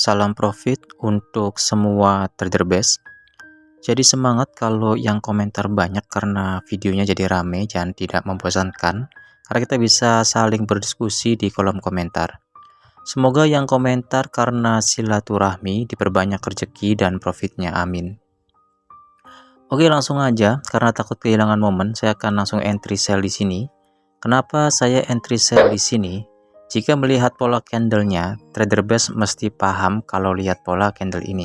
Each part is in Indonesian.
Salam profit untuk semua trader base. Jadi semangat kalau yang komentar banyak karena videonya jadi rame dan tidak membosankan. Karena kita bisa saling berdiskusi di kolom komentar. Semoga yang komentar karena silaturahmi diperbanyak rezeki dan profitnya, amin. Oke, langsung aja. Karena takut kehilangan momen, saya akan langsung entry sell di sini. Kenapa saya entry sell di sini? Jika melihat pola candlenya, trader base mesti paham kalau lihat pola candle ini.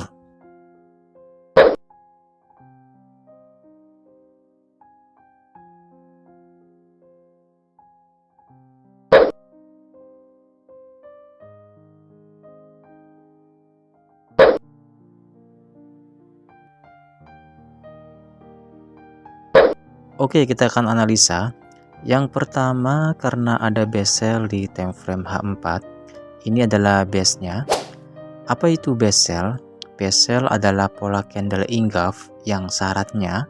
Oke, kita akan analisa. Yang pertama, karena ada base sell di time frame H4, ini adalah base-nya. Apa itu base sell? Base sell adalah pola candle engulf yang syaratnya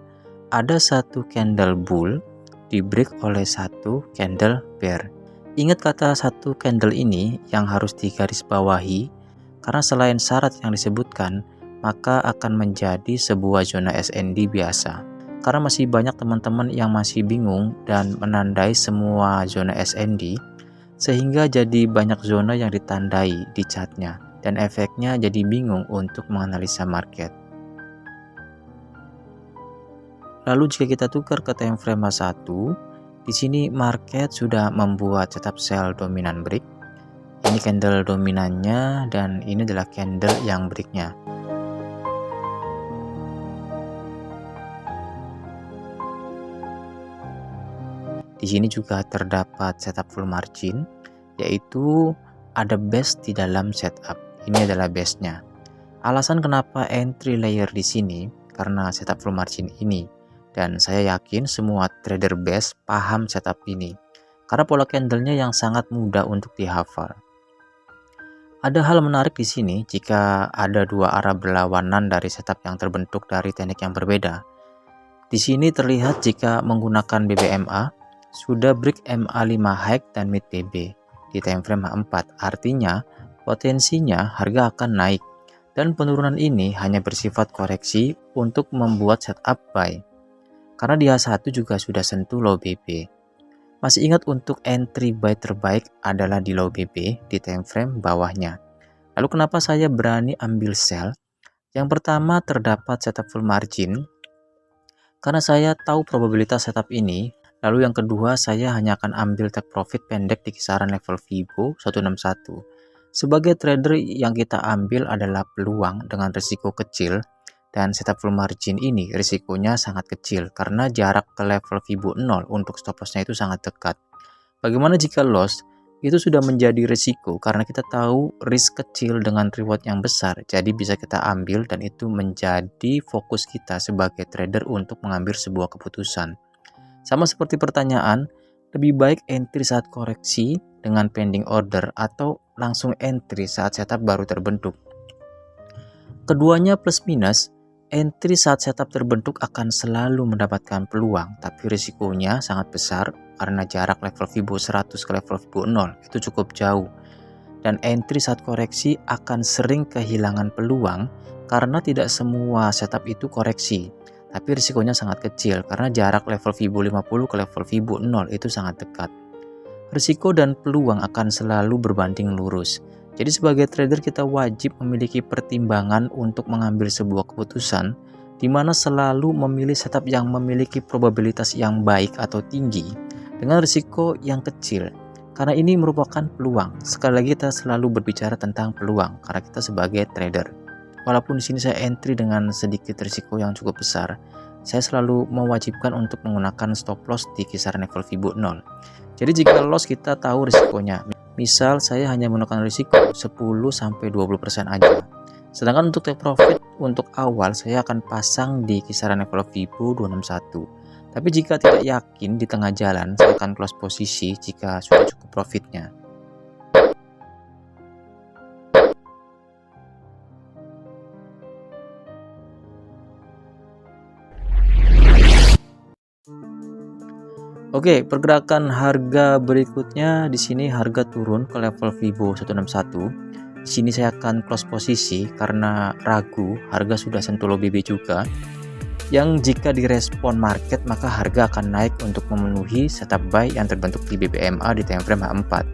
ada satu candle bull di break oleh satu candle bear. Ingat kata satu candle ini yang harus digarisbawahi, karena selain syarat yang disebutkan, maka akan menjadi sebuah zona SND biasa. Karena masih banyak teman-teman yang masih bingung dan menandai semua zona SND, sehingga jadi banyak zona yang ditandai di chartnya, dan efeknya jadi bingung untuk menganalisa market. Lalu jika kita tukar ke time frame H1, di sini market sudah membuat setup sell dominan break. Ini candle dominannya dan ini adalah candle yang breaknya. Di sini juga terdapat setup full margin, yaitu ada base di dalam setup. Ini adalah base-nya. Alasan kenapa entry layer di sini karena setup full margin ini, dan saya yakin semua trader base paham setup ini karena pola candlenya yang sangat mudah untuk dihafal. Ada hal menarik di sini jika ada dua arah berlawanan dari setup yang terbentuk dari teknik yang berbeda. Di sini terlihat jika menggunakan BBMA sudah break MA5 high dan mid BB di time frame H4, artinya potensinya harga akan naik dan penurunan ini hanya bersifat koreksi untuk membuat setup buy. Karena di H1 juga sudah sentuh low BB. Masih ingat untuk entry buy terbaik adalah di low BB di time frame bawahnya. Lalu kenapa saya berani ambil sell? Yang pertama, terdapat setup full margin karena saya tahu probabilitas setup ini. Lalu yang kedua, saya hanya akan ambil take profit pendek di kisaran level Fibo 161. Sebagai trader yang kita ambil adalah peluang dengan risiko kecil, dan setup full margin ini risikonya sangat kecil karena jarak ke level Fibo 0 untuk stop lossnya itu sangat dekat. Bagaimana jika loss? Itu sudah menjadi risiko karena kita tahu risk kecil dengan reward yang besar, jadi bisa kita ambil dan itu menjadi fokus kita sebagai trader untuk mengambil sebuah keputusan. Sama seperti pertanyaan, lebih baik entry saat koreksi dengan pending order atau langsung entry saat setup baru terbentuk. Keduanya plus minus, entry saat setup terbentuk akan selalu mendapatkan peluang, tapi risikonya sangat besar karena jarak level Fibo 100 ke level Fibo 0 itu cukup jauh. Dan entry saat koreksi akan sering kehilangan peluang karena tidak semua setup itu koreksi. Tapi risikonya sangat kecil karena jarak level Fibo 50 ke level Fibo 0 itu sangat dekat. Risiko dan peluang akan selalu berbanding lurus. Jadi sebagai trader kita wajib memiliki pertimbangan untuk mengambil sebuah keputusan di mana selalu memilih setup yang memiliki probabilitas yang baik atau tinggi dengan risiko yang kecil. Karena ini merupakan peluang. Sekali lagi kita selalu berbicara tentang peluang karena kita sebagai trader. Walaupun di sini saya entry dengan sedikit risiko yang cukup besar, saya selalu mewajibkan untuk menggunakan stop loss di kisaran level Fibo 0. Jadi jika loss kita tahu risikonya. Misal saya hanya menggunakan risiko 10-20% aja. Sedangkan untuk take profit untuk awal saya akan pasang di kisaran level Fibo 261. Tapi jika tidak yakin di tengah jalan, saya akan close posisi jika sudah cukup profitnya. Oke, pergerakan harga berikutnya di sini harga turun ke level Fibo 161. Di sini saya akan close posisi karena ragu harga sudah sentuh low BB juga. Yang jika direspon market maka harga akan naik untuk memenuhi setup buy yang terbentuk di BBMA di time frame H4.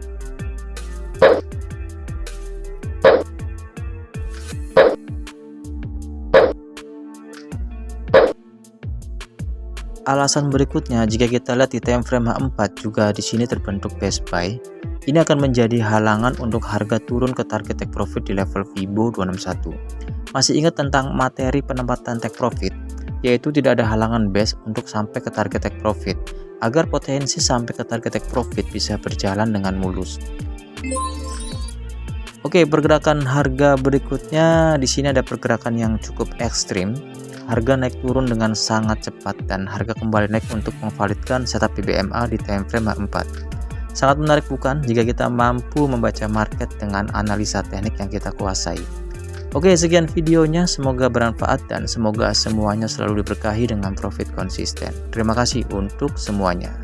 Alasan berikutnya, jika kita lihat di time frame H4 juga di sini terbentuk best buy. Ini akan menjadi halangan untuk harga turun ke target take profit di level Fibo 261. Masih ingat tentang materi penempatan take profit, yaitu tidak ada halangan base untuk sampai ke target take profit, agar potensi sampai ke target take profit bisa berjalan dengan mulus. Oke, pergerakan harga berikutnya di sini ada pergerakan yang cukup ekstrim. Harga naik turun dengan sangat cepat dan harga kembali naik untuk memvalidkan setup BBMA di time frame H4. Sangat menarik bukan jika kita mampu membaca market dengan analisa teknik yang kita kuasai. Oke, sekian videonya, semoga bermanfaat dan semoga semuanya selalu diberkahi dengan profit konsisten. Terima kasih untuk semuanya.